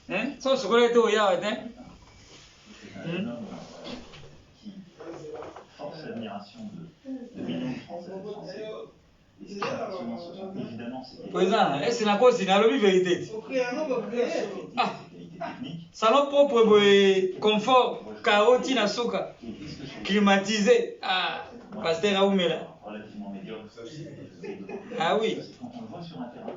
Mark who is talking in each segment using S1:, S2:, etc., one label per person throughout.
S1: Hein? So chocolat to ya hein?
S2: Qui force l'admiration de millions de Français. Et ce qui est absolument social, évidemment, c'est
S1: Président, est-ce que la cause c'est la vérité? Ah, salon propre, confort, carotte, na soka, climatisé. Ah, pasteur Aoumela.
S2: relativement médiocre.
S1: Ah oui.
S2: Quand on le voit sur un terrain,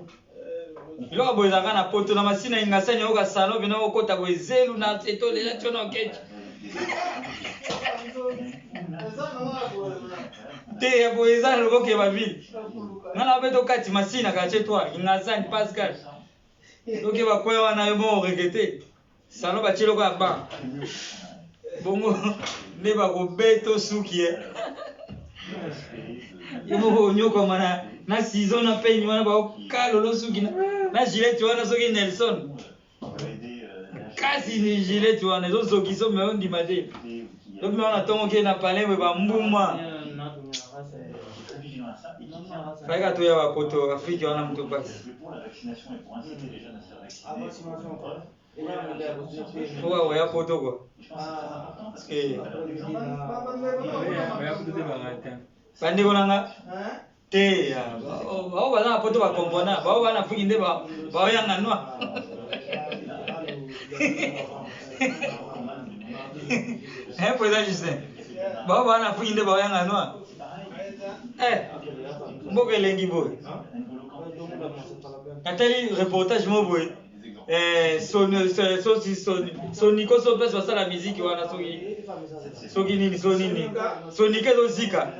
S1: Il a besoin d'un poto na machine ingasanya au salon bina okota bwezelu na teto lela tona okech. Te ya bweza lobo ke ba ville. Ngana beto kati machine ka chetwa ingasanya Pascal. Loke ba kwa wana yo mo regete. Salon ba chilo ka ba. Bongo ne ba ko beto suki e. Yo nyoko mana na season na pe nywana ba kalo lo suki na gilet wana soki Nelson. Kasi ni gilet wana zo soki so me on di mate. Donc on attend que na palais we ba mbuma. Faka to ya ba poto Afrique wana mtu basi.
S2: pour la vaccination et pour inciter les jeunes à se faire vacciner.
S1: Ouais, ya poto quoi.
S2: Parce que
S1: Bande konanga te ya ba ba na poto ba kompona ba na fuki nde ba ya nganwa. Eh président Justin. Ba na fuki nde ba ya nganwa. Mboka elengi boy. Natali reportage mo boy. Soniko so place basala musique wana soki nini sonike zo zika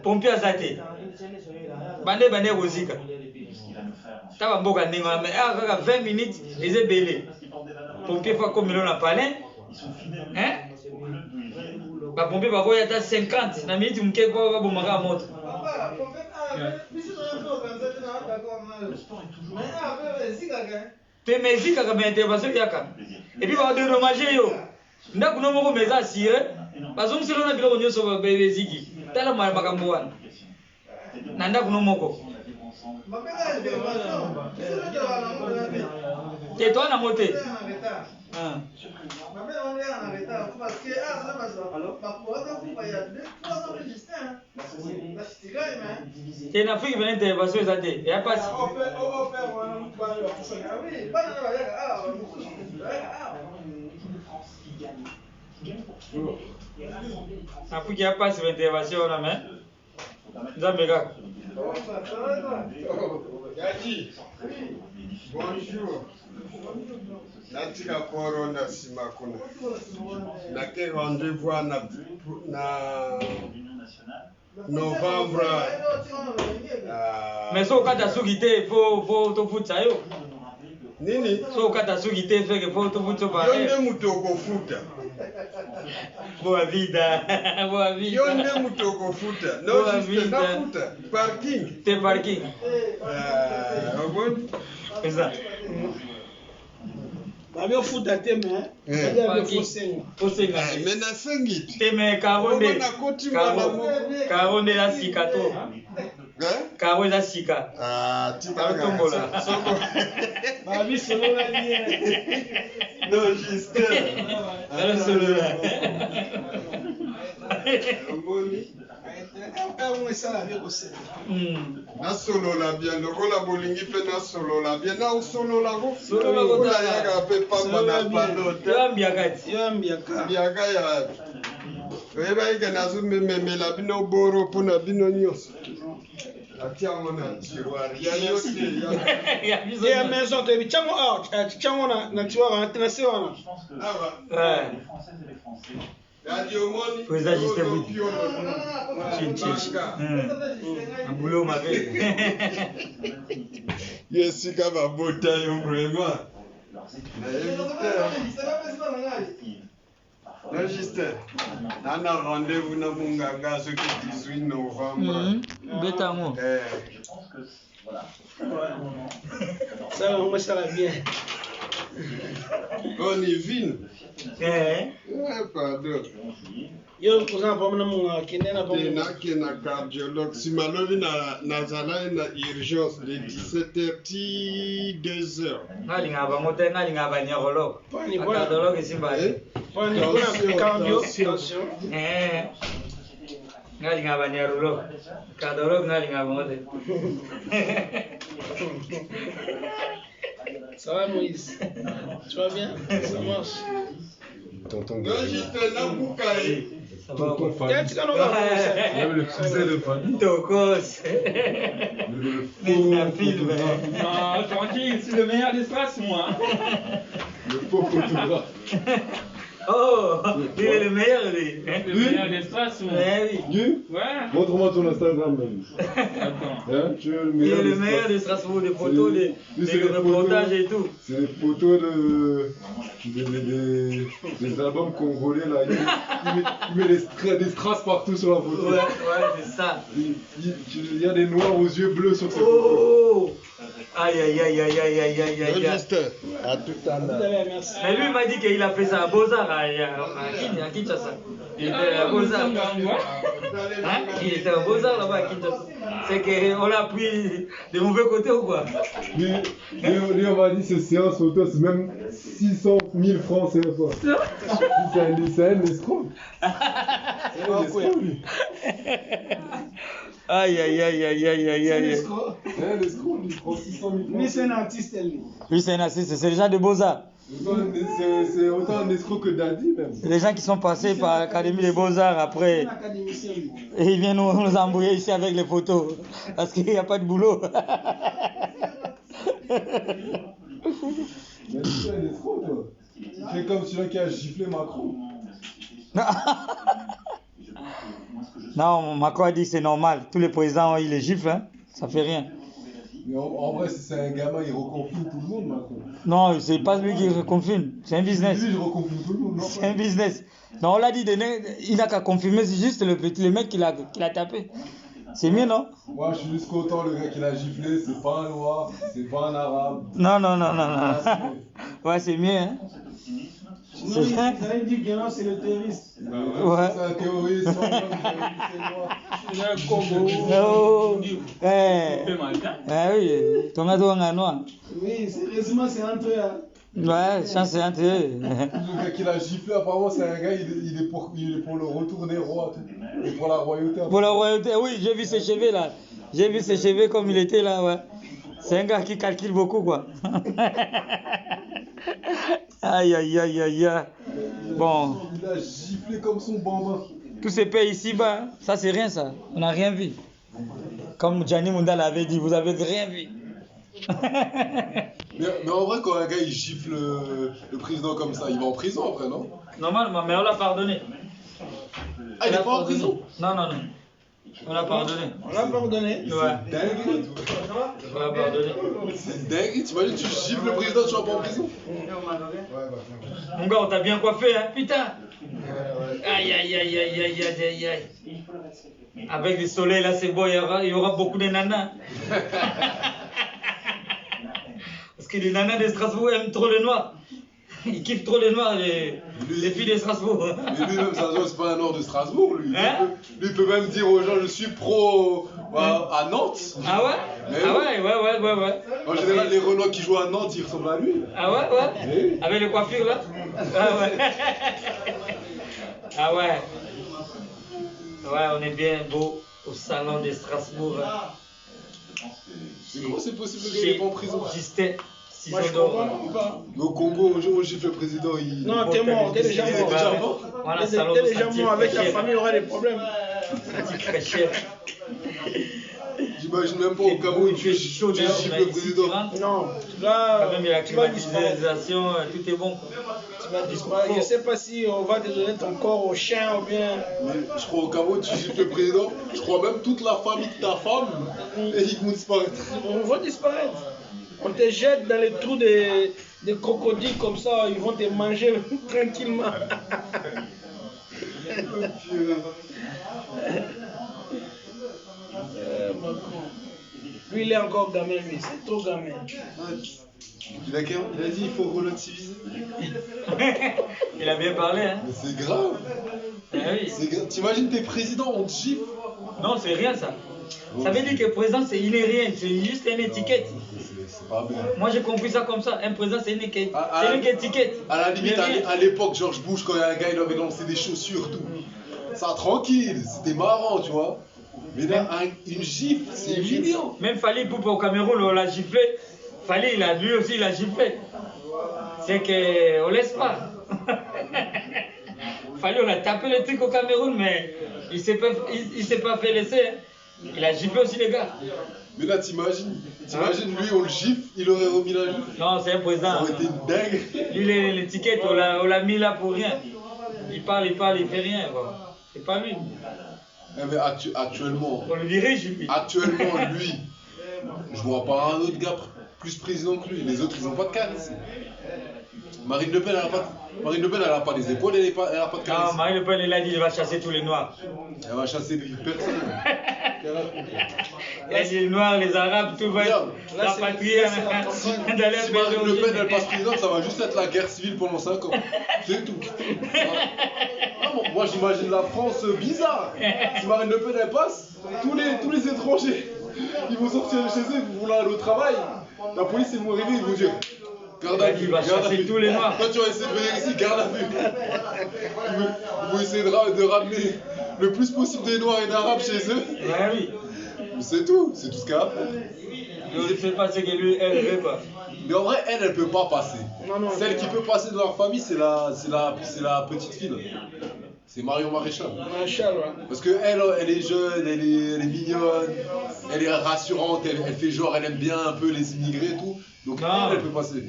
S1: pompier azate bande ko zika taba mboka ndenge wana mais kaka 20 minutes eze belé pompier fa comme na palais hein ba pompier ba koya ta 50 na minute mke ko ba bomaka moto
S2: le sport est toujours
S1: te musique ka ba intervention yaka et puis ba dédommager yo ndako no moko meza assuré bazongi selo na biloko nyonso ba beziki tala makambo wana na ndako no moko te toi na mote te na Afrique venait intervention eza te ya pasi Afrique ya pasi intervention wana mais nzambe kaka
S3: Bonjour. Natika corona simakuna. Nake rendez-vous na novembre.
S1: mais so kata suki te fo to futsa yo
S3: Nini?
S1: so kata suki te feke fo to futso ba
S3: Yonde mutoko futa.
S1: boa vida
S3: Yonde mutoko futa. No
S1: Boa
S3: juste
S1: vida.
S3: na futa. Parking.
S1: te parking
S3: Bon.
S1: pesa
S4: Babio futa te mais
S1: fo senga
S3: Mais na sengit.
S1: te me karonde la sika to karo eza sika
S3: Tika
S1: tombola
S4: Babi solo la vie.
S3: No juste.
S1: ala solola
S3: nasolola bien lokola bolingi mpe nasolola bien naosolola
S1: Solola kotala.
S3: koyaka mpe pamba na palota
S1: yoambiaka ti
S3: biaka ya oyebaki ke nazomememela bino boro mpona bino nyonso atiango na tiroir ya yo te
S1: ya biso
S4: Ya maison te bichango chango na tiwa na se wana.
S2: Je pense que
S1: Ouais.
S2: les Françaises et les Français
S3: radiomoni
S1: Président Justin Bouti. Boulot mabe
S3: ye esika babota yo vraiment na Justin nana rendez-vous na monganga soki 18 novembre
S1: betango
S2: je pense que voilà.
S4: Ça va, moi ça va bien.
S3: On y vient. Pardon.
S4: Yo cousin pas mon kinena pas
S3: Tena kena cardiologue. Si malovi na zala na urgence de 17h ti 2h.
S1: Ngalinga bango te ngalinga ba neurologue.
S4: Pani
S1: Cardiologue simbali.
S4: Pani bona cardio tension.
S1: Ngalinga ba neurologue. Cardiologue ngalinga bango te.
S4: Ça va Moïse? Tu vas bien? Ça marche.
S5: Tonton
S3: Non, j'étais là pour caler.
S1: Ça va quoi?
S4: Tiens, tu connais pas
S5: le cousin de famille.
S1: Tokos.
S5: Le
S1: film.
S6: Non, tranquille, c'est le meilleur des strass, moi.
S5: Le faux photographe.
S1: Oh, il est le meilleur lui.
S6: Le meilleur des strass, moi.
S1: Eh oui.
S5: Dieu,
S6: Ouais.
S5: montre-moi ton Instagram même.
S6: Attends.
S5: Hein, tu es le
S1: Il est
S5: meilleur.
S1: le meilleur de Strasbourg, des photos,
S5: Lui,
S1: des
S5: c'est les
S1: reportages
S5: photos.
S1: et tout.
S5: C'est les photos des albums congolais là. Il met des strass partout sur la photo.
S1: Ouais, c'est ça.
S5: Il y a des noirs aux yeux bleus sur ces photos.
S1: Oh! Aïe, aïe, aïe, aïe, aïe, aïe, aïe, aïe.
S3: Juste, à tout à l'heure.
S4: Merci.
S1: Mais lui, il m'a dit qu'il a fait ça à Beaux-Arts, à Kinshasa. Il était à Beaux-Arts. Hein? Il était à Beaux-Arts là-bas à Kinshasa. C'est qu'on l'a pris de mauvais côté ou quoi?
S5: Lui, on m'a dit ces séances photos, c'est même 600 000 francs CFA. C'est un escroc. C'est un escroc, lui.
S1: Aïe, aïe, aïe, aïe, aïe, aïe, aïe.
S5: C'est un escroc, lui. Il prend 600 000 francs.
S4: Lui, c'est un artiste, lui.
S1: Lui, c'est un assiste, c'est les gens de Beaux-Arts.
S5: C'est autant un escroc que Daddy, même.
S1: C'est les gens qui sont passés par l'Académie des Beaux-Arts après.
S4: C'est un académicien, lui.
S1: Et il vient nous embrouiller ici avec les photos. Parce qu'il n'y a pas de boulot.
S5: Mais tu es un escroc, toi. Tu fais comme celui qui a giflé Macron.
S1: Non, Macron a dit que c'est normal. Tous les présidents, ils les giflent, hein. Ça fait rien.
S5: Mais en vrai, si c'est un gamin, il reconfine tout le monde, Macron.
S1: Non, c'est pas lui qui confine. C'est un business.
S5: Lui, il reconfine tout le monde, non?
S1: C'est un business. Non, on l'a dit, il n'a qu'à confirmer, c'est juste le mec qui l'a tapé. C'est mieux, non?
S5: Moi, je suis juste content, le gars qui l'a giflé, c'est pas un noir, c'est pas un arabe.
S1: Non. Ouais, c'est mieux, hein.
S4: Sinon, ils avaient dit que non, c'est le terroriste.
S1: Ouais.
S5: C'est un terroriste, c'est noir.
S6: Il y a un Congo.
S1: Oh,
S6: C'est mal, hein?
S1: oui, ton gars doit en noir.
S4: Oui, sérieusement, c'est entre eux. Hein.
S1: Ouais, chance c'est entre eux.
S5: Le gars qui l'a giflé, apparemment, c'est un gars, il est pour le retour des rois, et pour la royauté.
S1: Pour la royauté, oui, j'ai vu ses cheveux là. J'ai vu ses cheveux comme il était là, ouais. C'est un gars qui calcule beaucoup, quoi. Aïe, aïe, aïe, aïe, aïe. Bon,
S5: Il a giflé comme son bambin.
S1: tous ces pays ici-bas, ça c'est rien ça. On n'a rien vu. Comme Gianni Munda l'avait dit, vous avez rien vu.
S5: Mais en vrai, quand un gars il gifle le président comme ça, il va en prison après, non?
S1: Normalement, mais on l'a pardonné.
S5: Ah, il est pas en prison?
S1: Non. On l'a pardonné.
S4: On l'a pardonné.
S1: Ouais,
S5: Dingue.
S1: on l'a pardonné.
S5: C'est dingue, t'imagines, tu gifles le président, tu vas pas en prison?
S1: Mon gars, on t'a bien coiffé, hein, putain. Aïe, aïe, aïe, aïe, aïe, aïe, aïe, aïe. Avec le soleil, là, c'est bon, il y aura beaucoup de nanas. Parce que les nanas de Strasbourg aiment trop le noir. Ils kiffent trop le noir, les filles de Strasbourg.
S5: Mais lui-même, ça c'est pas un nord de Strasbourg, lui.
S1: Hein?
S5: Lui, il peut même dire aux gens, je suis pro à Nantes.
S1: Ah ouais?
S5: Mais
S1: Ah ouais.
S5: En général, les Renois qui jouent à Nantes, ils ressemblent à lui.
S1: Ah ouais?
S5: Oui.
S1: Avec les coiffures là? Ah ouais. Ah ouais. Ouais, on est bien beau au salon de Strasbourg.
S5: Mais comment c'est possible qu'il n'est pas en prison?
S1: Justin,
S4: Moi, je comprends pas.
S5: Au Congo, on gifle le président, il...
S4: Non, t'es mort, t'es déjà
S5: Il est
S4: mort.
S5: déjà mort.
S1: Voilà,
S4: T'es
S1: salon
S4: déjà mort, avec ta famille, il y aura des problèmes.
S1: très cher.
S5: J'imagine même pas au Cameroun,
S1: Il fait chaud
S5: tu
S1: dehors,
S5: gifles
S1: là,
S5: le
S1: ici, tu
S5: président.
S1: rentres.
S4: Non,
S1: Quand
S4: là,
S1: même, il y a la
S4: tu vas disparaître.
S1: climatisation, tout est bon.
S4: Tu vas disparaître. Je sais pas si on va te donner ton corps au chien ou bien.
S5: Mais je crois au Cameroun, tu gifles le président, je crois même toute la famille de ta femme, et ils vont disparaître.
S4: On va disparaître. On te jette dans les trous des crocodiles comme ça, ils vont te manger tranquillement. Lui, il est encore gamin, lui, c'est trop gamin.
S5: Il a dit il faut relativiser.
S1: Il a bien parlé, hein.
S5: Mais c'est grave.
S1: Ah oui.
S5: T'imagines t'es président, on te gifle.
S1: Non, c'est rien ça. Ça veut dire que le président, il n'est rien, c'est juste une étiquette.
S5: C'est pas bien.
S1: Moi, j'ai compris ça comme ça. Un président, c'est une étiquette.
S5: Ah,
S1: C'est une étiquette.
S5: À la limite,
S1: Il est rien.
S5: à l'époque, George Bush, quand il y a un gars, il avait lancé des chaussures, tout. Ça, tranquille, c'était marrant, tu vois. Mais là, une gifle, c'est humiliant.
S1: Même Fali Poupa au Cameroun, on l'a giflé. Fali, lui aussi, il a giflé. C'est qu'on laisse pas. Fali, on a tapé le truc au Cameroun, mais il s'est pas fait laisser. Hein. Il a giflé aussi les gars.
S5: Mais là, t'imagines, lui, on le gifle, il aurait remis la gifle.
S1: Non, c'est un président.
S5: Ça aurait été une dingue.
S1: Lui, l'étiquette, on l'a mis là pour rien. Il parle, il fait rien. Bon. C'est pas lui.
S5: Mais actuellement,
S1: On le dirige, lui.
S5: Actuellement, lui, je vois pas un autre gars plus président que lui. Les autres, ils ont pas de charisme. Marine Le Pen, elle a pas les épaules, elle a pas de
S1: Non,
S5: charisme.
S1: Marine Le Pen, il a dit qu'il va chasser tous les noirs.
S5: Elle va chasser personne.
S1: Il a dit les noirs, les arabes, tout va
S5: Regarde,
S1: être rapatrié dans leur
S5: Si Marine Le Pen, elle
S1: pays.
S5: passe présidente, ça va juste être la guerre civile pendant 5 ans. C'est tout. Moi, j'imagine la France bizarre. Si Marine Le Pen, elle passe, tous les étrangers, ils vont sortir de chez eux, ils vont aller au travail. La police, ils vont arriver, ils vont dire garde à vue.
S1: Il va chasser tous les noirs.
S5: Toi, tu vas essayer de venir ici, garde à vue. Ils vont essayer de ramener le plus possible des noirs et d'arabes chez eux.
S1: Ouais, oui.
S5: C'est tout ce qu'elle a fait.
S1: Je ne sais pas ce que lui, elle veut pas.
S5: Mais en vrai, elle peut pas passer.
S4: Non,
S5: Celle qui peut passer de leur famille, c'est la petite fille. C'est Marion Maréchal.
S4: Maréchal, ouais.
S5: Parce que elle est jeune, elle est mignonne, elle est rassurante, elle fait genre, elle aime bien un peu les immigrés et tout. Donc
S1: Non.
S5: elle peut passer.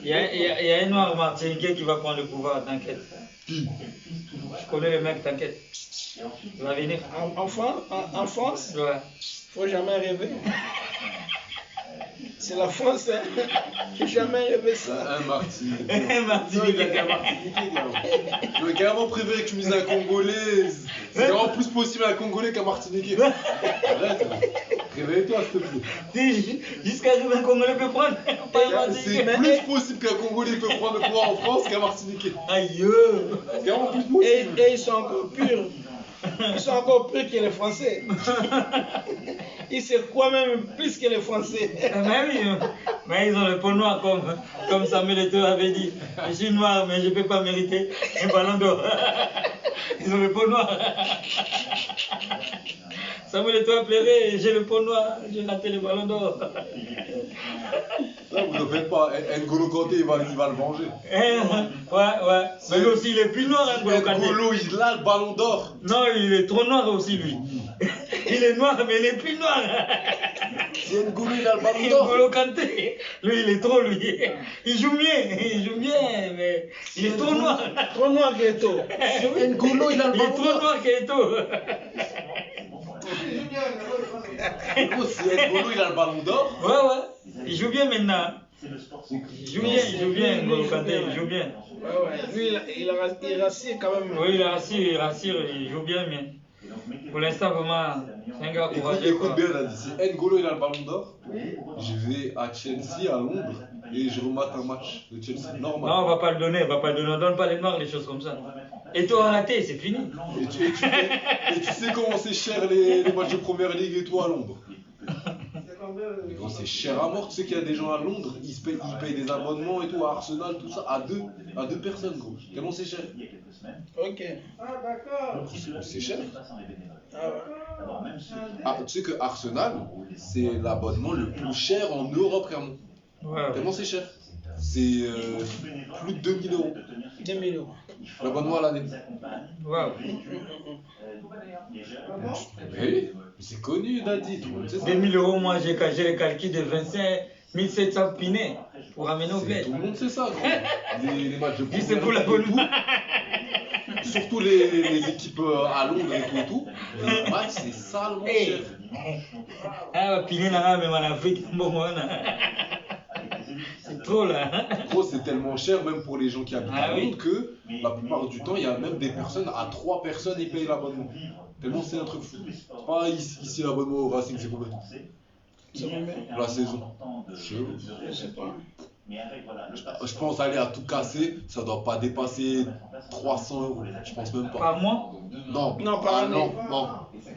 S1: Il y a un noir martiniquais qui va prendre le pouvoir, t'inquiète.
S5: Qui?
S1: Je connais le mec, t'inquiète. Il va venir.
S4: En France,
S1: Ouais.
S4: faut jamais rêver. C'est la France, hein. J'ai jamais rêvé ça.
S5: Un Martiniquais.
S1: Un Martiniquais.
S5: Non, un Martiniquais, gars. J'aurais carrément préféré que tu mises un Congolais. C'est vraiment plus possible un Congolais qu'un Martiniquais. Arrête. Réveille-toi, s'il te plaît.
S1: Jusqu'à arriver un Congolais peut prendre. Pas un
S5: C'est
S1: Martiniquais.
S5: plus possible qu'un Congolais peut prendre le pouvoir en France qu'un Martiniquais.
S1: Aïe.
S5: C'est carrément plus possible.
S4: Et ils sont encore purs. Ils sont encore purs que les Français. Ils se croient même plus que les Français.
S1: Mais oui, mais ils ont le peau noir comme Samuel Eto'o avait dit. Je suis noir, mais je ne peux pas mériter un ballon d'or. Ils ont le peau noir. Samuel Eto'o a pleuré, j'ai le peau noir, j'ai raté le ballon d'or.
S5: Ça, vous ne faites pas. N'Golo Kanté, il va le venger.
S1: Ouais. Mais lui aussi, il est plus noir, hein, N'Golo Kanté.
S5: N'Golo, il a le ballon d'or.
S1: Non, il est trop noir aussi, lui. Il est noir, mais il est plus noir.
S5: Si N'Golo, il a le ballon d'or.
S1: N'Golo Kanté, lui, il est trop, lui. Il joue bien, mais il est trop noir.
S4: Trop noir que tout.
S5: N'Golo, il a le
S1: Il est
S5: ballon
S1: trop
S5: d'or.
S1: noir qu'Eto'o.
S5: Gros, si N'Golo, il a le ballon d'or.
S1: Ouais. Il joue bien maintenant. Il joue bien, N'Golo Kanté, il joue bien.
S4: Ouais. Lui, il rassure quand même.
S1: Oui, il rassure, il joue bien, mais pour l'instant, vraiment, c'est un gars courageux.
S5: Écoute bien, là, si N'Golo, il a le ballon d'or, je vais à Chelsea, à Londres, et je remate un match de Chelsea normal.
S1: Non, on va pas le donner, on donne pas les noirs, les choses comme ça. Et toi, raté, c'est fini.
S5: Et tu sais comment c'est cher les matchs de première ligue et tout à Londres. Mais quand c'est cher à mort, tu sais qu'il y a des gens à Londres, ils payent des abonnements et tout à Arsenal, tout ça, à deux personnes, gros. Tellement c'est cher.
S4: Ok.
S5: C'est cher.
S4: Ah ouais.
S5: Ah, tu sais que Arsenal, c'est l'abonnement le plus cher en Europe, carrément.
S1: Ouais.
S5: Tellement c'est cher. C'est plus de 2000 €.
S4: 2 millions.
S5: L'abonnement à l'année.
S1: Wow.
S5: Oui, c'est connu, Dadi, tout le monde sait ça.
S1: 2000 €, moi, j'ai le calcul de 25 700 pinets pour ramener au bled.
S5: Tout le monde sait ça, gros. Les matchs de
S1: Dis, c'est pour l'abonnement.
S5: Surtout les équipes à Londres et tout. Les matchs, c'est salement cher.
S1: Ah, piné là, même en Afrique, bon, c'est trop là.
S5: Gros, c'est tellement cher, même pour les gens qui habitent
S1: Ah
S5: à
S1: oui.
S5: Londres, que la plupart du temps, il y a même des personnes, à 3 personnes, ils payent l'abonnement. Tellement c'est un truc fou. C'est pas ici l'abonnement au Racing, c'est combien
S4: C'est combien?
S5: la saison?
S4: Je sais pas.
S2: Mais avec, voilà, le patient,
S5: Je pense aller à tout casser, ça doit pas dépasser 300 €. Je pense même pas.
S1: Par mois?
S5: Non,
S4: Non, par année.
S5: non.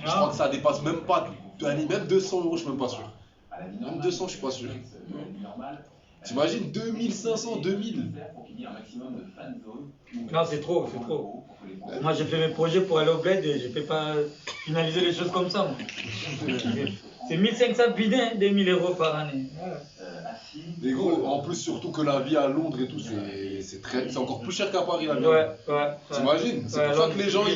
S5: Je crois que ça dépasse même pas. Allez, même 200 €, je suis même pas sûr. Même 200, je suis pas sûr. T'imagines 2500, 2000.
S1: Non, c'est trop, c'est trop. Moi, j'ai fait mes projets pour aller au bled et je ne peux pas finaliser les choses comme ça. Moi. C'est 1500 bidins, 2000 € par année. Voilà.
S5: Mais gros, en plus, surtout que la vie à Londres et tout, c'est encore plus cher qu'à Paris, la vie.
S1: Ouais.
S5: T'imagines? C'est
S1: Ouais,
S5: pour ça que les gens,
S1: ouais.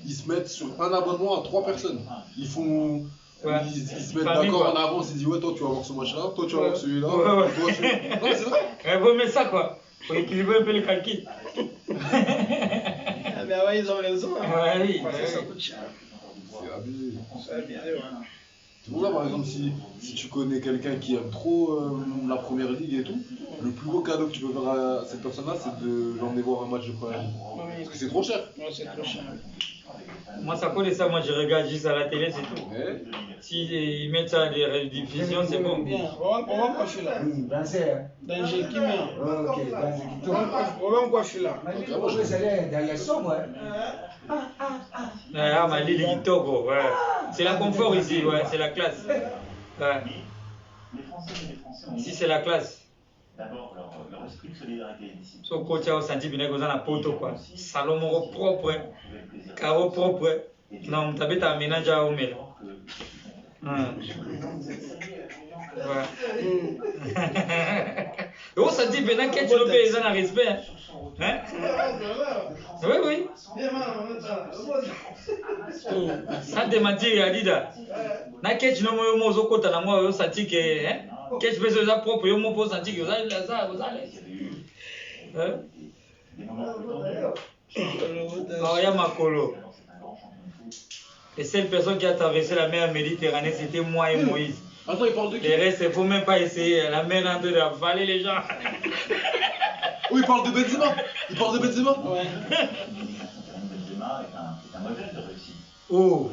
S5: ils se mettent sur un abonnement à 3 personnes. Ils font...
S1: Ouais.
S5: Ils se mettent
S1: Famille,
S5: d'accord
S1: quoi.
S5: en avance, ils disent ouais, toi tu vas avoir ce machin-là, toi tu vas avoir celui-là,
S1: Ouais.
S5: toi tu... Non, c'est vrai.
S1: Il faut mettre ça, quoi. Faut équilibrer un peu le calcul.
S4: Ah, mais ouais, ils ont raison. Hein.
S1: Ouais, oui.
S4: Parce que ça coûte cher.
S5: C'est abusé.
S4: C'est abusé, ouais.
S5: C'est pour ça, par exemple, si tu connais quelqu'un qui aime trop la première ligue et tout, le plus beau cadeau que tu peux faire à cette personne-là, c'est de l'emmener voir un match de première ligue. Parce que c'est trop cher.
S4: Ouais, c'est trop cher.
S1: Moi, ça connaît ça. Moi, je regarde juste à la télé, c'est tout.
S5: Ouais.
S1: Si ils mettent ça à des rediffusions, c'est bon.
S4: Bien, on va quoi, je suis là. Dans j'ai qui vient.
S7: Ok,
S4: On va quoi, je suis là.
S7: dans les sommes,
S1: Ah, ma Lille Kitoko, ouais. C'est la confort ici, ouais, c'est la classe. Ouais.
S2: les Françaises et les Français ont
S1: Ici, c'est la classe.
S2: d'abord leur esprit de solidarité ici.
S1: So, coach, tu as senti bien que la poto, quoi. Salon propre, carreau propre. Non, tu as un ménage à Omel. Oh, ça dit maintenant que tu le payes, ça n'a respect. Hein? Oui. Sans te mentir, il a dit ça. Na ketch no moyo mozo kota na moyo senti que hein? Ketch beso za propre yo mo po senti que ça hein? Oh, ya makolo. Les seules personnes qui a traversé la mer Méditerranée, c'était moi et Moïse.
S5: Attends, il parle de qui?
S1: Les restes, il ne faut même pas essayer. La mer est en train d'avaler les gens.
S5: Oui, il parle de Benzema. Il parle de Benzema.
S4: Ouais.
S2: Benzema est un modèle de réussite.
S1: Oh.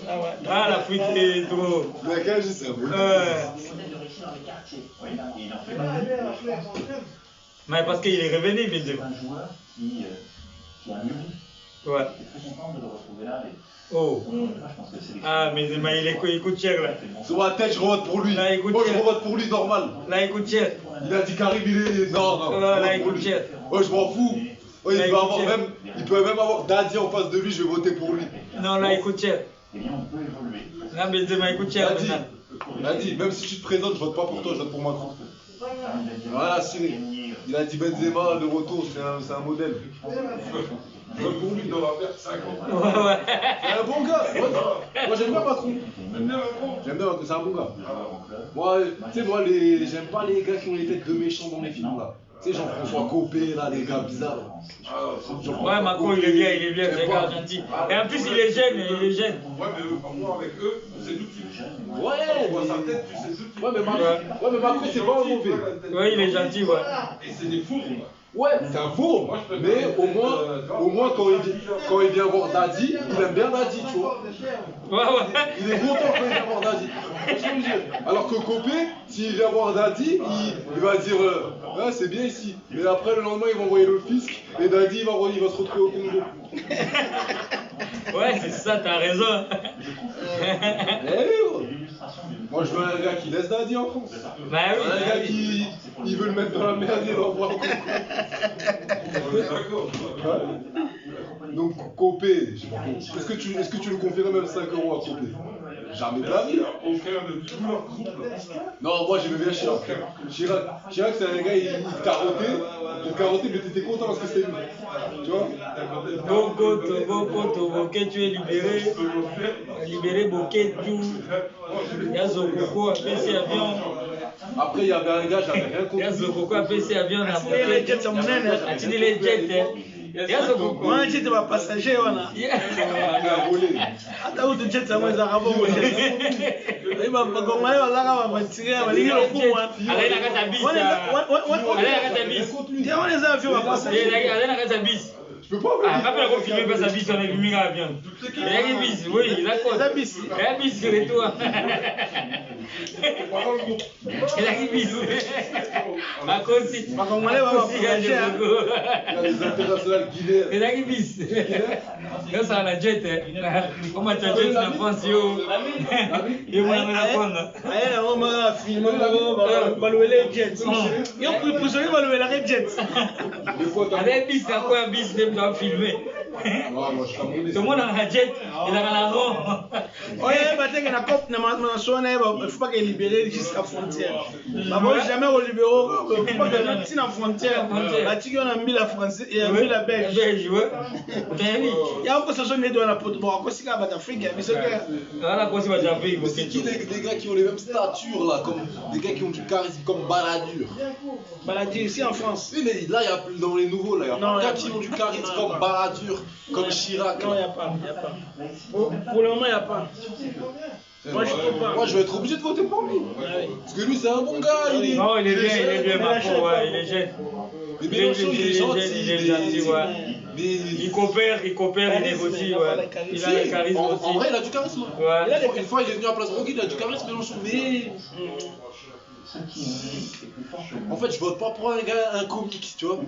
S4: Ah ouais.
S1: Ah, la fuite est trop.
S5: Laquelle, je sais pas.
S2: Modèle de réussite dans les quartiers. Oui, et il en fait partie.
S1: Mais parce qu'il est revenu,
S2: C'est
S1: Benzema.
S2: un joueur qui a mûri.
S1: Ouais.
S2: J'étais très content de le retrouver là.
S1: Oh.
S2: Moi, je pense que c'est des
S1: Ah, Benzema, il coûte cher là.
S5: Sur ma tête, je revote pour lui.
S1: Là, écoute,
S5: Moi, je revote pour lui, normal.
S1: Là, il coûte cher.
S5: Il a dit Karim, il est. Non.
S1: Là,
S5: je
S1: il
S5: vote pour
S1: coûte
S5: lui.
S1: cher.
S5: Ouais, je m'en fous. Ouais,
S1: Là,
S5: il peut même avoir Daddy en face de lui, je vais voter pour lui.
S1: Non, là, il coûte cher.
S2: Eh bien, on peut évoluer.
S1: Là, Benzema, il coûte cher
S5: Daddy,
S1: maintenant.
S5: Daddy, même si tu te présentes, je vote pas pour toi, je vote pour Macron. Voilà, Cyril. Il a dit Benzema, le retour, c'est un modèle. Je vote pour lui, il doit faire 5 ans.
S1: Ouais.
S5: C'est un bon gars. Moi, j'aime bien Macron. J'aime bien Macron, c'est un bon gars. Moi, tu sais, j'aime pas les gars qui ont les têtes de méchants dans les films là. Tu sais, Jean-François Copé, là, les gars bizarres.
S1: Ouais, Macron, il est bien, c'est un gars gentil. Et en plus, il est jeune.
S3: Ouais, mais moi, avec eux, c'est tout de suite.
S5: Ouais,
S3: Tu vois sa tête, tu sais tout de suite.
S5: Ouais, mais Macron, c'est pas un mauvais.
S1: Ouais, il est gentil, ouais.
S3: Et c'est des fous,
S5: Ouais, c'est un four, mais au moins quand il vient voir Daddy, il aime bien Daddy, tu vois.
S1: Ouais.
S5: Il est content quand il vient voir Daddy. Alors que Copé, s'il vient voir Daddy, il va dire ah, c'est bien ici. Mais après, le lendemain, il va envoyer le fisc et Daddy, il va se retrouver au Congo.
S1: Ouais, c'est ça, t'as raison.
S5: Moi, je veux un gars qui laisse Daddy en France.
S1: Bah oui.
S5: Un gars qui veut le mettre dans la merde et l'envoie au Congo. Donc, Copé, est-ce que tu le confierais même 5 € à Copé? Jamais de la vie.
S3: Aucun de tout leur groupe.
S5: Non, moi j'aimais bien Chirac. Chirac, c'est un gars, il carottait, mais t'étais content parce que c'était lui. Tu vois?
S1: Bokoto, Boké, tu es libéré. Libéré, Boké, tout. Yazokoko, APC avion.
S5: Après, il y avait un gars, j'avais rien compris.
S1: Yazokoko, APC avion.
S4: Les jets sont monnaie.
S1: Atini les jets. Yazokoko.
S4: Moi, jet va passager, voilà.
S5: Il a volé.
S4: Attends, où tu jet ça, moi, ça rabot. Il va pas comment il va tirer, il va lier le coup.
S1: Allez, la cata bis. Allez, la cata bis.
S4: Tiens, on les avions à passager.
S1: Allez, la cata bis.
S5: peux pas
S1: Ah, après, on filme pas sa bise, on a filmé la viande. Il y a une bise, oui, il a quoi?
S4: La bise.
S1: Il y a une bise sur les toits. Il a une bise. À cause si.
S4: Ma Congolais va m'encourager.
S5: Les internationales guinéennes.
S1: Il a une bise. Là, ça, la jet, hein. Comment tu as jet en France, yo? Yo, moi, on a prendre.
S4: Aïe, on m'a filmé, on va louer les jets. Yo, pour celui qui va louer les jets.
S1: Avec bise, c'est quoi un bise de doit filmer?
S5: Non, moi je suis camerounais.
S1: Tout le monde a la jet, il a la rond.
S4: Oui, il ne faut pas qu'il libéré jusqu'à la frontière. D'abord, jamais au libéraux, il ne faut pas qu'il y ait la frontière. Il y a mis la France et mis la Belge. Il y a encore ce genre de dans la peau de bois. Encore si il y a d'Afrique, il y a
S5: Mais c'est qui les gars qui ont les mêmes statures là, comme des gars qui ont du charisme comme Balladur?
S4: Balladur ici en France.
S5: Oui, mais là, il y a dans les nouveaux là, il y a
S4: Non,
S5: pas
S4: y a
S5: gars qui
S4: pas.
S5: ont du charisme comme Balladur, comme Chirac.
S4: Non, il n'y a pas. Pour le moment, il n'y a pas. Moi, je peux pas.
S5: Moi, je vais être obligé de voter pour lui. Parce que lui, c'est un bon gars. Il est...
S1: Non, il est bien, Marco, ouais, il est jeune.
S5: Mais Mélenchon, il est gentil.
S1: Il est gentil, ouais.
S5: Mais...
S1: Il coopère, il négocie, ouais. Il a le charisme aussi.
S5: En vrai, il a du charisme.
S1: Ouais.
S5: Une fois, il est venu à Place Broguille, il a du charisme, Mélenchon. Mais... En fait, je vote pas pour un gars, un comique, tu vois.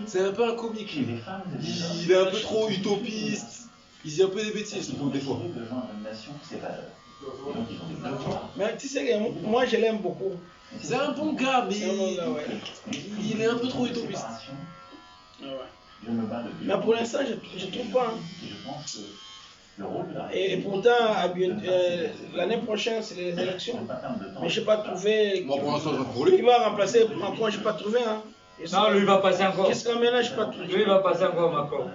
S5: C'est un peu un comique. Il est un peu trop utopiste. Il dit un peu des bêtises, je trouve, des fois.
S4: Mais tu sais que moi, je l'aime beaucoup.
S5: C'est un bon gars, mais
S4: C'est un bon gars, ouais.
S5: il est un peu trop utopiste.
S4: Mais pour l'instant, je ne trouve pas. Et pourtant, l'année prochaine, c'est les élections. Mais je n'ai pas trouvé.
S5: Moi, pour l'instant, je vote pour
S4: Qui
S5: lui.
S4: va remplacer Macron, je n'ai pas trouvé. Hein.
S1: Non, lui, il va passer encore.
S4: Jusqu'à maintenant, je n'ai pas trouvé.
S1: Lui, il va passer encore, Macron.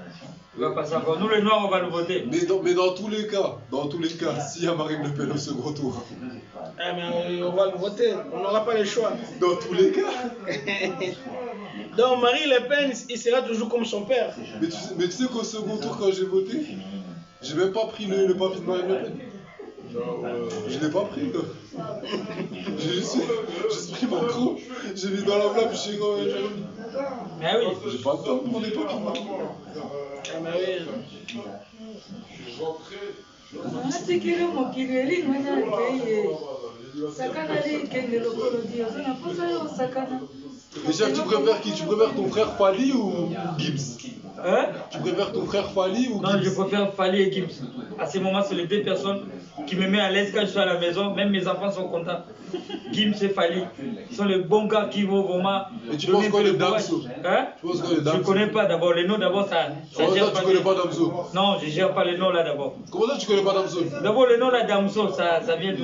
S1: Il va passer encore. Nous, les Noirs, on va le voter.
S5: Mais dans tous les cas, s'il y a Marine Le Pen au second tour,
S4: Ah, mais on va le voter. On n'aura pas le choix.
S5: dans tous les cas.
S4: Donc, Marine Le Pen, il sera toujours comme son père.
S5: Mais tu sais qu'au second tour, quand j'ai voté, j'ai même pas pris le papier de Marine Le Pen. Je l'ai pas pris, là. J'ai juste pris Macron, j'ai mis dans l'enveloppe, j'ai mis.
S1: Mais oui.
S5: J'ai pas le temps de demander papier.
S4: Ah, mais oui.
S8: natikile mokili elingo nyakeye sakana likenge lokolo diozo na posa yo sakana.
S5: Mais Jacques, tu préfères qui? Tu préfères ton frère Fally ou Gibbs?
S1: Hein?
S5: Tu préfères ton frère Fally ou
S1: Non, je
S5: Gibbs?
S1: préfère Fally et Gibbs. À ce moment, c'est les deux personnes qui me mettent à l'aise quand je suis à la maison. Même mes enfants sont contents. Gibbs et Fally sont les bons gars qui vont vraiment.
S5: Et tu
S1: donner
S5: penses quoi
S1: un peu
S5: de Damso?
S1: Hein?
S5: Tu penses quoi de
S1: Je
S5: Damso?
S1: connais pas d'abord les noms. D'abord, ça
S5: Comment
S1: gère
S5: ça, tu
S1: pas.
S5: connais pas Damso?
S1: Non, je gère pas les noms là d'abord.
S5: Comment ça, tu connais pas Damso?
S1: D'abord, le nom là Damso, ça vient d'où?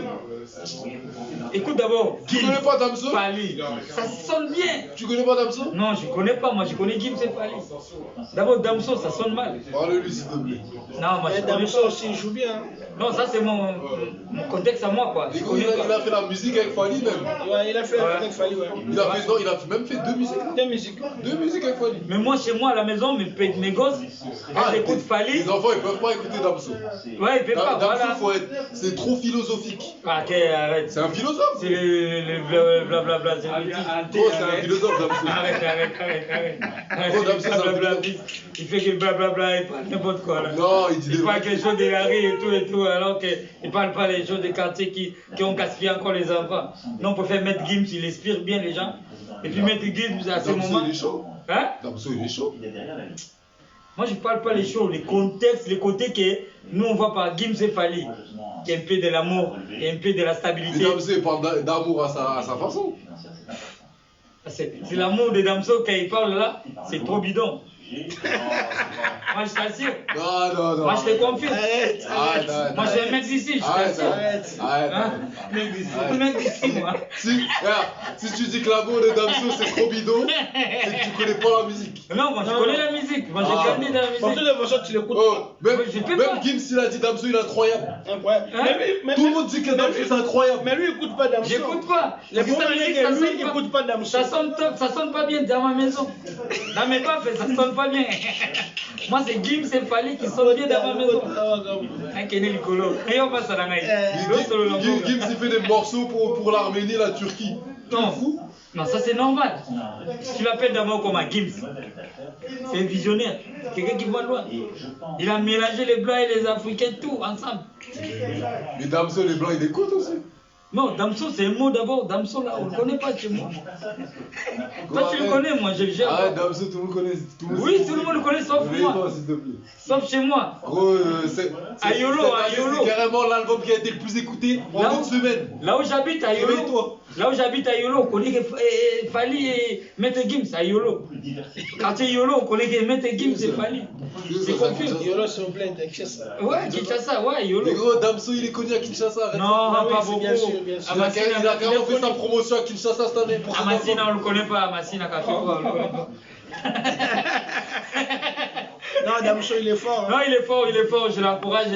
S1: Écoute d'abord,
S5: Tu
S1: Gibbs,
S5: connais pas Damso?
S1: Fally. Ça sonne bien.
S5: Tu connais pas Damso?
S1: Non, je connais pas. Moi, je connais Gibbs et Fally. D'abord, Damso, ça sonne mal.
S5: Parle-lui s'il te plaît.
S1: Non, moi, je
S4: Mais
S1: connais
S4: Damso
S1: pas.
S4: aussi, il joue bien.
S1: Non, ça c'est mon contexte à moi quoi.
S5: Et
S1: Je
S5: quand
S1: connais
S5: il a fait la musique avec Fally même.
S4: Ouais, il a fait avec Fally, ouais.
S5: Il a même fait deux musiques.
S4: Deux musiques.
S5: Deux musiques avec Fally.
S1: Mais moi chez moi à la maison, mes gosses, quand j'écoute Fally,
S5: Les enfants ils peuvent pas écouter Damso.
S1: ouais, ils peuvent pas, voilà.
S5: Damso c'est trop philosophique.
S1: Ah, ok, arrête.
S5: C'est un philosophe.
S1: C'est le blablabla, c'est le petit.
S5: Gros, c'est un philosophe Damso.
S1: Arrête.
S5: Gros, Damso, c'est un
S1: Blablabla,
S5: philosophe.
S1: il fait que blablabla, il parle n'importe quoi là.
S5: Non, il dit des
S1: parle quelque chose de la rue et tout, alors qu'il parle pas les choses des quartiers qui ont gaspillé encore les enfants. Non, on préfère mettre Gims, il inspire bien les gens. Et puis mettre Gims à ce
S5: Damso
S1: moment.
S5: il est chaud.
S1: Hein?
S5: Damso il est chaud.
S1: Moi, je ne parle pas les choses, les contextes, les côtés que nous, on voit par Gims et Fally. Il y a un peu de l'amour, il y a un peu de la
S5: Mais
S1: stabilité.
S5: Damso il parle d'amour à sa façon.
S1: C'est l'amour de Damso quand il parle là, c'est trop bidon. Moi, je t'assure.
S5: Non.
S1: Moi, je te confirme.
S4: Arrête.
S1: Moi, je suis un mec d'ici, je t'assure.
S5: Arrête.
S1: Hein? Un mec d'ici, moi.
S5: Si tu dis que l'amour de Damso c'est trop bidon, c'est que tu connais pas la musique.
S1: Non, moi, je connais la musique. Moi, j'ai grandi dans la
S4: Pour toutes
S1: musique.
S4: les façons, tu l'écoutes.
S5: Oh, même
S1: Je peux pas.
S5: Gims il a dit Damso il est incroyable.
S4: Incroyable.
S1: Hein?
S4: Mais
S5: Tout le monde dit que Damso c'est incroyable.
S4: Mais lui, il écoute pas Damso.
S1: J'écoute pas.
S4: Les
S1: Parce que
S4: bons
S1: sa
S4: manières
S1: musique,
S4: que
S1: ça
S4: lui,
S1: sonne
S4: il
S1: pas.
S4: écoute pas Damso.
S1: Ça sonne pas bien dans ma maison. Dans mes coffres, ça sonne pas bien. Moi, c'est Gims et Fally qui sonne bien dans ma maison. Un Kené Licolo. Et on passe à la maille.
S5: Gims il fait des morceaux pour l'Arménie et la Turquie. Tu es
S1: Non.
S5: fou?
S1: Non, ça c'est normal. Tu l'appelles d'abord comme un Gims. C'est un visionnaire. Quelqu'un qui voit loin. Il a mélangé les Blancs et les Africains, tout ensemble.
S5: Mais Damso, les Blancs, ils écoutent aussi.
S1: Non, Damso, c'est un mot d'abord. Damso, là, on ne le connaît pas chez moi. Toi, tu le connais, moi, je le gère.
S5: Ah, Damso, tout le monde connaît.
S1: Oui, tout le monde le connaît, sauf moi.
S5: Toi, s'il te plaît.
S1: Sauf chez moi.
S5: Gros, c'est
S1: Ayolo.
S5: carrément l'album qui a été le plus écouté en une semaine.
S1: Là où j'habite à Yolo, on connaît que Fali et Maître Gims à Yolo. Quartier Yolo, on connaît que Maître Gims et Fali. C'est confus.
S4: Yolo, s'il vous plaît, Kinshasa.
S1: Ouais, Kinshasa, ouais, Yolo.
S5: Mais gros, Damso, il est connu à Kinshasa. Arrête.
S1: Non,
S4: oui,
S1: pas
S4: c'est
S1: beaucoup.
S4: bien sûr, bien sûr.
S5: Il a carrément fait sa promotion à Kinshasa cette année.
S1: À Massina, on ne le connaît pas. À Massina, on le connaît pas.
S4: Non, Damso, il est fort. Hein.
S1: Non, il est fort, je l'encourage.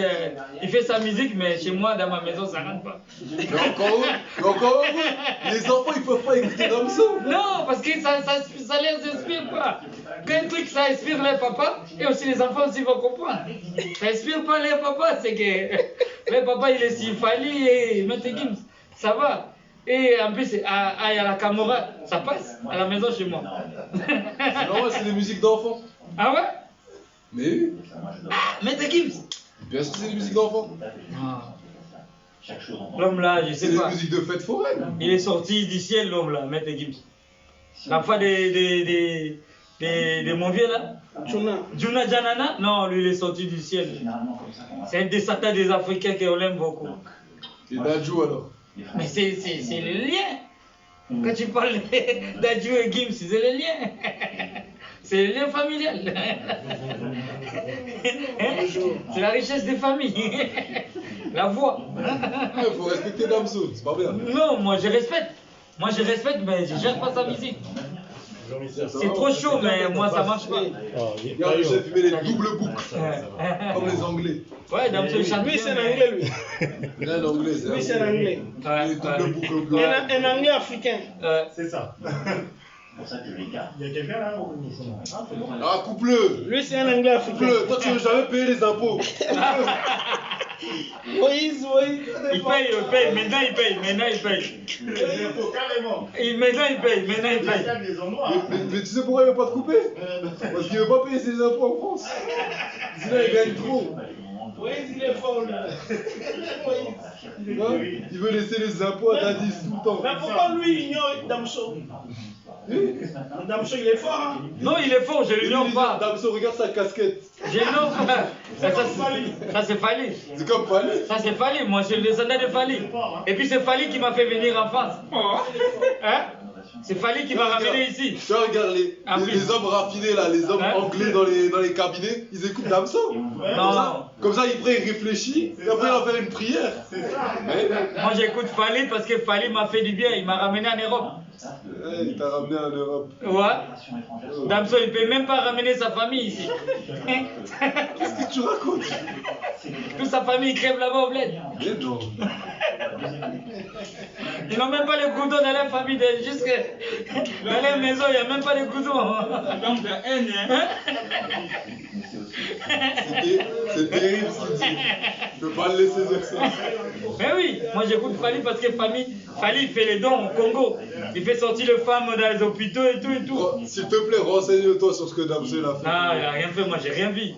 S1: Il fait sa musique, mais chez moi, dans ma maison, ça rentre pas.
S5: Mais encore les enfants, ils peuvent pas écouter Damso.
S1: Non, parce que ça les inspire pas. Quand un truc, ça inspire les papas, et aussi les enfants aussi vont comprendre. Ça inspire pas les papas, c'est que les papas, il est si Fali et Maître Gims, ça va. Et en plus, à la Camorra, ça passe à la maison chez moi.
S5: C'est normal, c'est des musiques d'enfants.
S1: Ah ouais?
S5: Mais oui.
S1: Maître Gims?
S5: Bien sûr, c'est des musiques d'enfants.
S1: L'homme là, je
S5: C'est
S1: sais
S5: des
S1: pas.
S5: musiques de fête foraine.
S1: Il est sorti du ciel, l'homme là, Maître Gims. La fois des mon vieux là, Juna Janana, non, lui il est sorti du ciel. C'est un des satans des Africains qu'on aime beaucoup.
S5: Et Dadju alors.
S1: Mais c'est le lien. Quand tu parles d'Adju et Gims, c'est le lien. C'est le lien familial. C'est la richesse des familles. La voix.
S5: Il faut respecter Damso, c'est pas bien.
S1: Non, moi je respecte, mais je gère pas sa musique. C'est trop chaud, mais moi ça marche pas.
S5: Regarde le chef, il met les doubles boucles. Comme les Anglais.
S1: Ouais, Damso il chante
S4: Lui, c'est un
S1: bien,
S4: anglais, lui.
S5: Il est un Anglais, c'est
S4: Lui, c'est un anglais.
S5: Les doubles boucles blancs.
S4: Un anglais africain.
S9: C'est ça.
S2: pour ça que les gars.
S9: Il y a quelqu'un là
S5: Ah, coupe-le.
S4: Lui, c'est un anglais africain.
S5: Coupe-le. Toi, tu veux jamais payer les impôts.
S4: Moïse.
S1: Il paye, maintenant il paye.
S9: Les impôts, carrément.
S1: Maintenant il paye.
S9: Il y a des endroits.
S5: Mais tu sais pourquoi il veut pas te couper? Parce qu'il veut pas payer ses impôts en France. Sinon, il gagne trop.
S4: Moïse, il est fort, là.
S5: Il veut laisser les impôts à Dadis tout le temps.
S4: Mais pourquoi lui, il ignore Damso? Damso, il est fort, hein?
S1: Non, il est fort, je l'ignore pas.
S5: Damso, regarde sa casquette.
S1: Je l'ignore pas. Ça c'est Fali.
S5: C'est comme Fali.
S1: Ça c'est Fali, moi je suis le descendant de Fali. Et puis c'est Fali qui m'a fait venir en France. Hein? C'est Fali qui m'a ramené ici.
S5: Tu vois, regarde les hommes raffinés là, les hommes anglais dans les cabinets, ils écoutent Damso.
S1: Non.
S5: Comme ça, il réfléchit et après il va faire une prière.
S1: Moi j'écoute Fali parce que Fali m'a fait du bien, il m'a ramené en Europe.
S5: Il t'a ramené en Europe.
S1: Ouais. Damso, il ne peut même pas ramener sa famille ici.
S5: Qu'est-ce que tu racontes?
S1: Toute sa famille crève là-bas au bled.
S5: Mais non.
S1: Ils n'ont même pas les goudons dans leur famille. Jusque dans leur maison, il n'y a même pas les goudons. Donc, la haine, hein?
S5: C'est terrible ce qu'il dit. Je peux pas le laisser dire ça.
S1: Mais oui, moi j'écoute Fali parce que Fali fait les dons au Congo. Il fait sortir les femmes dans les hôpitaux et tout.
S5: S'il te plaît, renseigne-toi sur ce que Damso a fait.
S1: Non, il n'a rien fait, moi j'ai rien vu.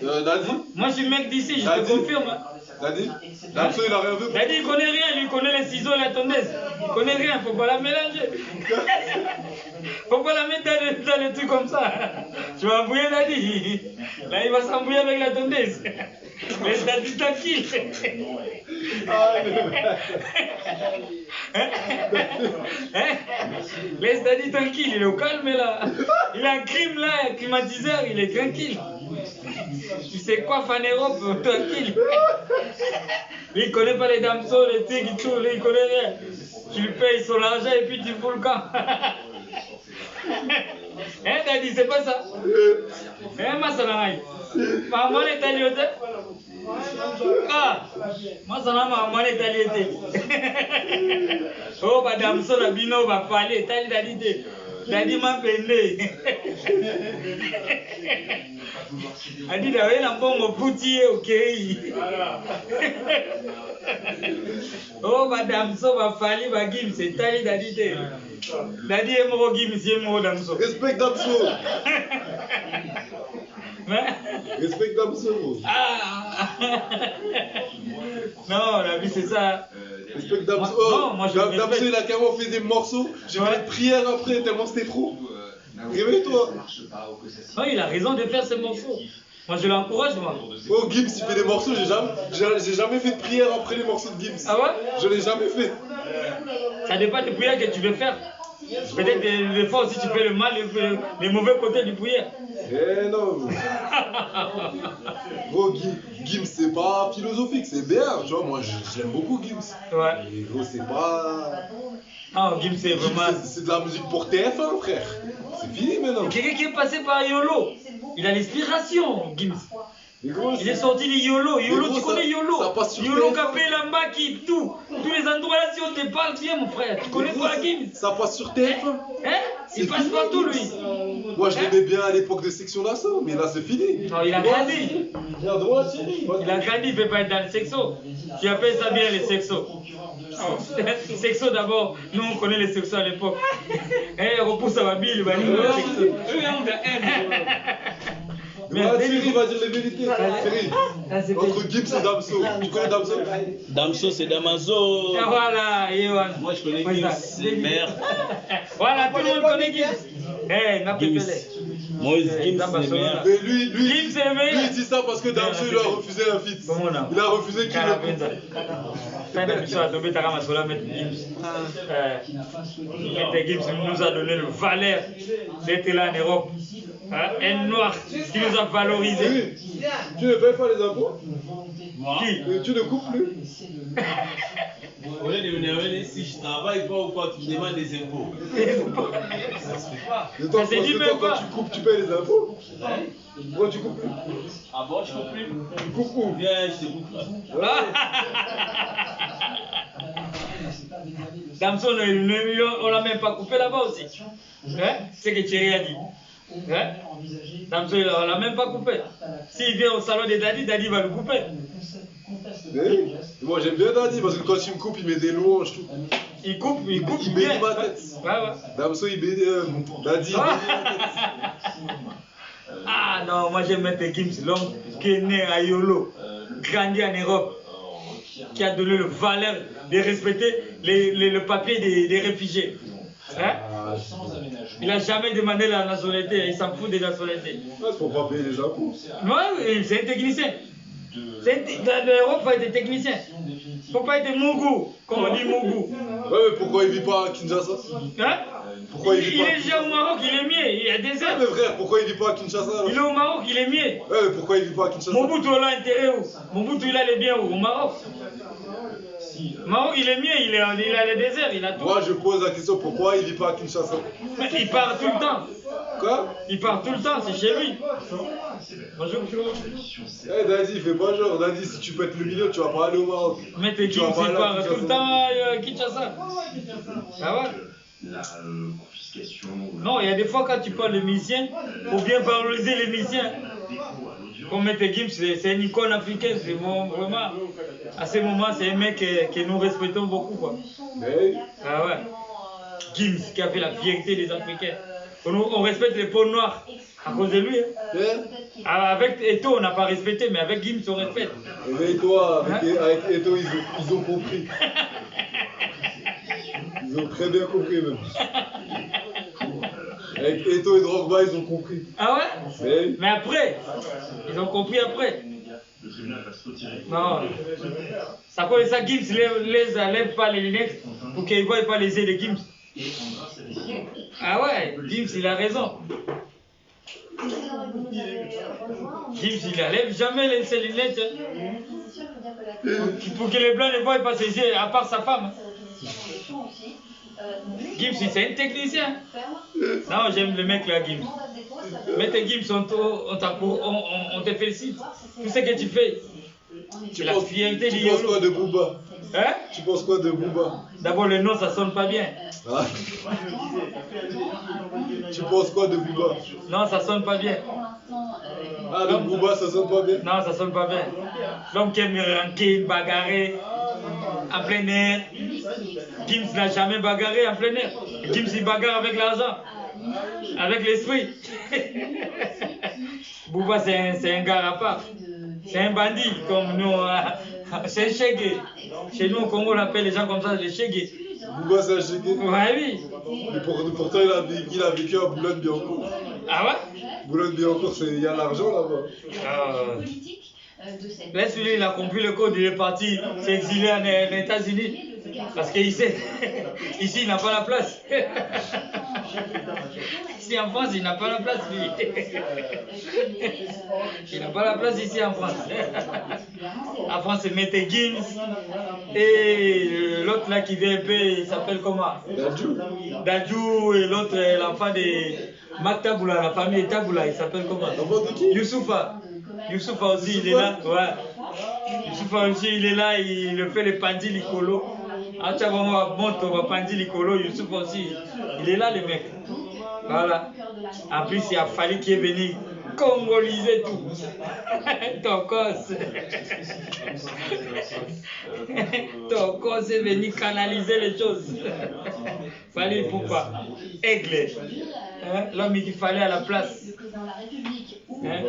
S5: Dadi?
S1: Moi je suis mec d'ici, je te confirme.
S5: Dadi? Damso il a rien vu.
S1: Dadi il connaît rien, lui il connaît les ciseaux et la tondeuse. Il connaît rien, faut pas la mélanger. Faut pas la mettre dans le truc comme ça. Tu vas embrouiller Dadi. Là il va s'embrouiller avec la tondeuse. Laisse Dadi tranquille. Laisse Dadi tranquille, il est au calme là. Il a un crime là, un climatiseur, il est tranquille. Tu sais quoi, Fan Europe, tranquille. Lui, il connaît pas les Damso, les tigres, tout, lui, il connaît rien. Tu lui payes son argent et puis tu fous le camp. Hein, t'as dit, c'est pas ça? Hein, ma sanamai. Maman est allée Ah, moi ça n'a pas été allé. Oh, bah Damso, la bino va parler, t'as dit, t'as dit, m'a peine. A dit d'ailleurs un bon mot poutier, ok. Oh, madame, ça va falloir, c'est taillé d'aditer. Dadi est mort Gims, il est mort Damso.
S5: Respect Damso. Respect Damso.
S1: Ah. Non, la vie c'est ça.
S5: Respect Damso.
S1: Non, moi je
S5: Damso il a carrément fait des morceaux. J'ai fait une prière après tellement c'était trop. Réveille-toi.
S1: Non, il a raison de faire ces morceaux. Moi je l'encourage moi.
S5: Oh Gims il fait des morceaux, j'ai jamais fait de prière après les morceaux de Gims.
S1: Ah ouais?
S5: Je l'ai jamais fait.
S1: Ça dépend des prières que tu veux faire. Peut-être des fois aussi tu fais le mal, les mauvais côtés du prière.
S5: Eh non. Gros, Gims c'est pas philosophique, c'est bien, tu vois, moi j'aime beaucoup Gims.
S1: Ouais.
S5: Mais gros c'est pas...
S1: Ah, Gims c'est vraiment...
S5: C'est de la musique pour TF1 frère. C'est fini maintenant.
S1: Quelqu'un qui est passé par YOLO. Il a l'inspiration, Gims. Il est sorti de YOLO. YOLO, tu connais YOLO? YOLO, Capé, Lamba, qui, tout. Tous les endroits là, si on te parle, viens mon frère. Tu connais pas Gims?
S5: Ça passe sur TF1.
S1: Hein? Il passe partout lui.
S5: Moi je l'aimais bien à l'époque de Section d'Assaut, mais là c'est fini.
S1: Non, il a grandi. Il a grandi, il ne peut pas être dans le sexo. Tu appelles ça bien les sexos. Sexo d'abord, nous on connaît les sexos à l'époque. Eh, repousse à ma bille, il va dire le sexo.
S5: Mais Thierry va dire les vérités. Thierry, entre Gims et Damso. Tu connais Damso?
S10: Damso, c'est Damaso.
S1: Ah voilà, Yohan.
S10: Moi, je connais Gims, c'est mère.
S1: Voilà, tout le monde connaît Gims. Eh, n'a pas
S10: Gims. Moi, Gims, c'est mère.
S5: Mais lui,
S1: Gims, c'est le meilleur.
S5: il dit ça parce que Damso il a refusé un feat. Il a refusé qu'il le coupe.
S1: Fin d'émission à Tobé Taramasola, mettre Gims. Mettre Gims nous a donné le valeur d'être là en Europe. Un noir qui nous a valorisé.
S5: Oui. Tu ne payes pas les impôts?
S1: Qui?
S5: Tu ne coupes plus?
S10: Au lieu de m'énerver, si je travaille pas ou quoi, tu me demandes des impôts. Ça se fait pas.
S5: De toi, quand tu coupes, tu payes les impôts? Pourquoi tu coupes plus?
S10: Ah bon, je coupe plus?
S5: Tu coupes où?
S10: Viens, je te coupe là.
S1: Damso, on l'a même pas coupé là-bas aussi. Hein? C'est ce que Thierry a dit. Hein? Damso, on l'a même pas coupé. S'il vient au salon de Dadi, Dadi va le couper.
S5: Oui. Moi j'aime bien Dadi parce que quand il me coupe, il met des louanges tout.
S1: Il coupe
S5: il
S1: bien.
S5: bénit ma tête.
S1: Ouais.
S5: Damso il bénit Dadi.
S1: Ah non, moi j'aime mettre Gims, l'homme qui est né à YOLO, grandi en Europe, qui a donné le valeur de respecter le papier des réfugiés. Hein? Il n'a jamais demandé la nationalité, il s'en fout des nationalités.
S5: C'est pour pas payer les impôts.
S1: Ouais, c'est un technicien. L'Europe, il faut être technicien. Il ne faut pas être Mougou, comme on dit Mougou.
S5: Ouais, mais pourquoi il vit pas à Kinshasa?
S1: Hein?
S5: Pourquoi il vit pas?
S1: Il est déjà au Maroc, il est mieux, il y a des heures.
S5: Mais frère, pourquoi il vit pas à Kinshasa alors?
S1: Il est au Maroc, il est mieux.
S5: Ouais, mais pourquoi il vit pas à Kinshasa?
S1: Mobutu, il a intérêt où? Mobutu, il a les biens où? Au Maroc. Maroc, il est mieux, il a le désert, il a tout.
S5: Moi, je pose la question, pourquoi il vit pas à Kinshasa?
S1: Mais il part tout le temps.
S5: Quoi?
S1: Il part tout le temps, c'est chez lui. Bonjour.
S5: Eh, Dadi, fais pas genre. Dadi, si tu pètes le milieu, tu vas pas aller au Maroc.
S1: Mais t'es Gims, il part tout le temps à Kinshasa. Ah ouais?
S2: La confiscation.
S1: Non, il y a des fois quand tu parles de musiciens, il faut bien valoriser les musiciens. Comme Maître Gims, c'est une icône africaine, c'est vraiment. À ce moment, c'est un mec que nous respectons beaucoup, quoi.
S5: Hey.
S1: Ah ouais. Gims qui a fait la fierté des Africains. On respecte les peaux noires à cause de lui. Hein. Avec Eto, on n'a pas respecté, mais avec Gims, on respecte.
S5: Et toi, avec Eto, ils ont compris. Ils ont très bien compris, même. Avec Eto et Drogba, ils ont compris.
S1: Ah ouais? Mais après, ils ont compris après. Non. Ça connaît ça, Gims lève pas les lunettes pour qu'ils ne voient pas les yeux de Gims. Ah ouais, Gims il a raison. Gims il n'enlève jamais ses lunettes. Pour que les blancs ne voient pas ses yeux, à part sa femme. Gims c'est un technicien. Non, j'aime le mec là, Gims. Maître Gims, on te félicite. Tout ce que tu fais.
S5: Tu penses quoi de Booba?
S1: Hein?
S5: Tu penses quoi de Booba?
S1: D'abord le nom ça sonne pas bien.
S5: Ah. Tu penses quoi de Booba?
S1: Non, ça sonne pas bien.
S5: Ah, de Booba ça sonne pas bien?
S1: Non, ça sonne pas bien. L'homme qui aime ranquer, bagarrer. en plein air. Gims n'a jamais bagarré en plein air. Gims il bagarre avec l'argent, avec l'esprit. Bouba c'est un gars à part. C'est un bandit comme nous. C'est un chégué. Chez nous au Congo on appelle les gens comme ça des chégués.
S5: Bouba c'est un chégué.
S1: Ouais, oui.
S5: Mais pourtant il a vécu à Boulogne-Billancourt.
S1: Ah ouais?
S5: Boulogne-Billancourt, il y a l'argent là-bas.
S1: Laisse-lui, il a compris le code, il est parti s'exiler en États-Unis. Parce qu'ici, il n'a pas la place. Ici en France, il n'a pas la place, lui. Il n'a pas la place ici en France. En France, c'est Mete Gims. Et l'autre là qui vient un peu, il s'appelle comment? Dadjou. Et l'autre, l'enfant de Maktaboula, la famille Taboula, il s'appelle comment? Youssoufa. Youssoufa aussi, il est là. Ouais. Youssoufa aussi, il est là, il fait les pandis licolo. En tout cas, on va monter, on va pandis licolo. Youssoufa aussi, il est là, les mecs. Voilà. En plus, il y a Fali qui est venu congoliser tout. Tokos. Tokos est venu canaliser les choses. Fali Poupa. Aigle. Hein? L'homme qui fallait à la place. Hein?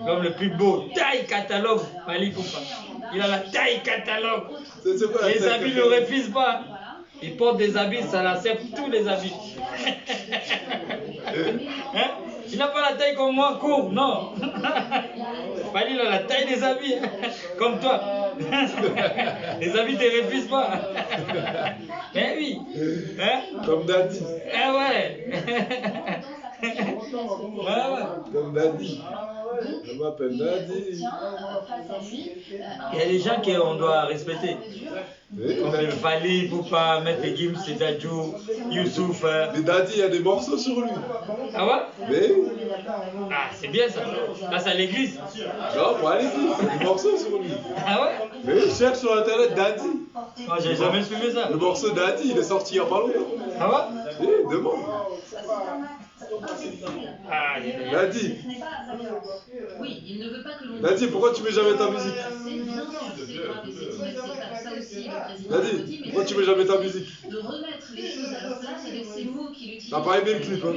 S1: L'homme le plus beau. Taille catalogue. Fali Poupa. Il a la taille catalogue. Les habits ne refusent pas. Il porte des habits, ça l'accepte tous les habits. Hein? Il n'a pas la taille comme moi, court, non. Fali, il a la taille des habits, comme toi. Les habits ne te refusent pas. Eh oui. Hein?
S5: Comme Daddy.
S1: Eh ouais.
S5: Comme Daddy. Je m'appelle Daddy.
S1: Il y a des gens qu'on doit respecter. Comme le Fali, Poupa, Maître Gims, Dadjou, Youssouf.
S5: Mais Daddy, il y a des morceaux sur lui.
S1: Ah ouais?
S5: Mais...
S1: Ah, c'est bien ça. Là, c'est à l'église.
S5: Non, pas à l'église, il y a des morceaux sur lui.
S1: Ah ouais?
S5: Mais cherche sur internet Daddy.
S1: Moi, j'ai jamais suivi ça.
S5: Le morceau Daddy, il est sorti il y a pas longtemps.
S1: Ah ouais?
S5: Oui, demande.
S1: Ah,
S5: Daddy.
S11: Oui, il ne veut pas que l'on...
S5: Daddy, pourquoi tu mets jamais ta musique? Daddy, pourquoi tu mets jamais ta musique?
S11: De remettre les choses à leur place avec ces mots qu'il utilise.
S5: T'as pas aimé le clip, hein?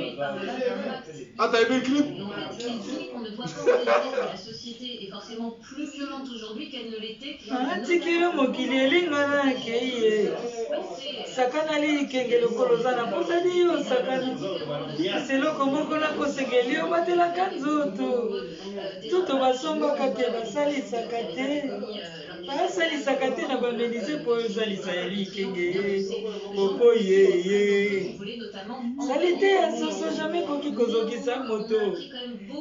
S5: Ah, t'as aimé le clip?
S11: Il dit qu'on ne doit pas oublier que la société est forcément plus violente aujourd'hui qu'elle ne l'était.
S8: atikile mokili elingana kei sakanali kengele kolozana posadi yo sakana seloko moko na kosengeli yo batelaka nzoto tuto basombaka te basalisaka te basalisaka te na bamedize mpo ezalisa yali kenge popo yeye sali te ya soso jamai koki kozokisa moto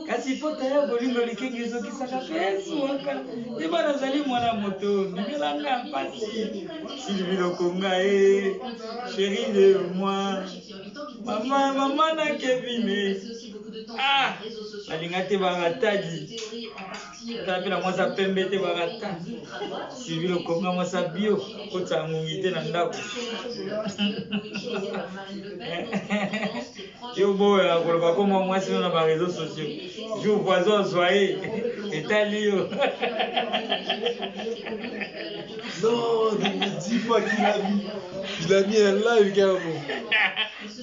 S8: kasi pota ya bolingo likenge ezokisaka mpe esuwaka nde bana azali mwana moto ndimelanga mpasi silvilokonga e sheri de moi mama na kevine ah alinga te baratadi tala mpe na mwasa pembe te barata silvilokonga mwasa bio kotisa ngungi te na ndako yo boya koloba koma mwasi no na bareseau sociaux jour voisin zoye etali yo.
S5: Non, ne me dis pas qu'il a mis. Il a mis un live carrément.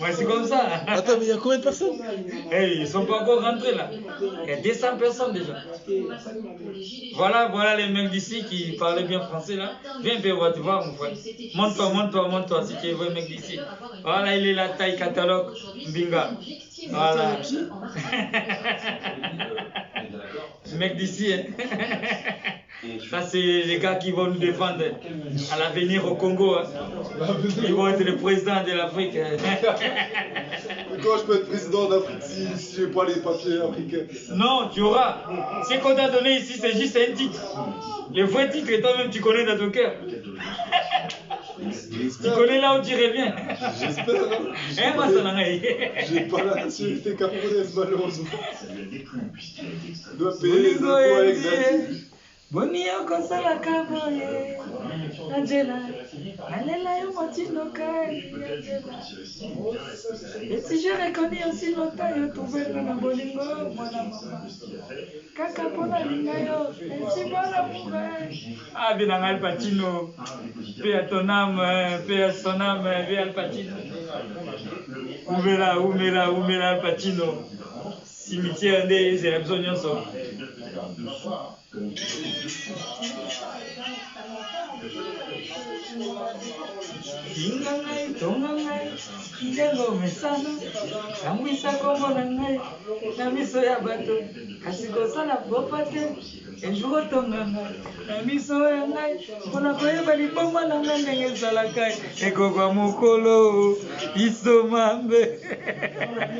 S1: Ouais, c'est comme ça.
S5: Attends, mais il y a combien de personnes?
S1: Hey, ils sont pas encore rentrés là. Il y a 200 personnes déjà. Voilà les mecs d'ici qui parlaient bien français là. Viens un peu, on va te voir mon frère. Monte-toi si tu es vrai mec d'ici. Voilà, il est là, taille catalogue, Mbinga. Voilà. Mec d'ici, hein. Ça c'est les gars qui vont nous défendre à l'avenir au Congo. Hein. Ils vont être le président de l'Afrique.
S5: Quand je peux être président d'Afrique si je n'ai pas les papiers africains?
S1: Non, tu auras. Ce qu'on t'a donné ici, c'est juste un titre. Le vrai titre, et toi-même, tu connais dans ton cœur. Tu connais là où tu reviens.
S5: J'espère. Hein? J'ai pas la nationalité camerounaise, malheureusement. Je dois payer les impôts avec Daddy.
S8: boni okosalaka boye Angela nalela yo motinoka Angela esi je reconnais aussi lota yo tubeka na bolingo mwana mama kaka mpona linga yo esi mwana muve abinanga Al Pacino pe ya ton âme pe ya son âme pe Al Pacino umela Al Pacino cimetière nde ezela biso nyonso tinga ngai tonga ngai ndengo mesana sambwisa kombo na ngai na miso ya bato kasi kosala bopa te ejour otonga ngai na miso ya ngai mpona koyeba liboma na ngai ndenge ezalaka ekokwa mokolo isomambe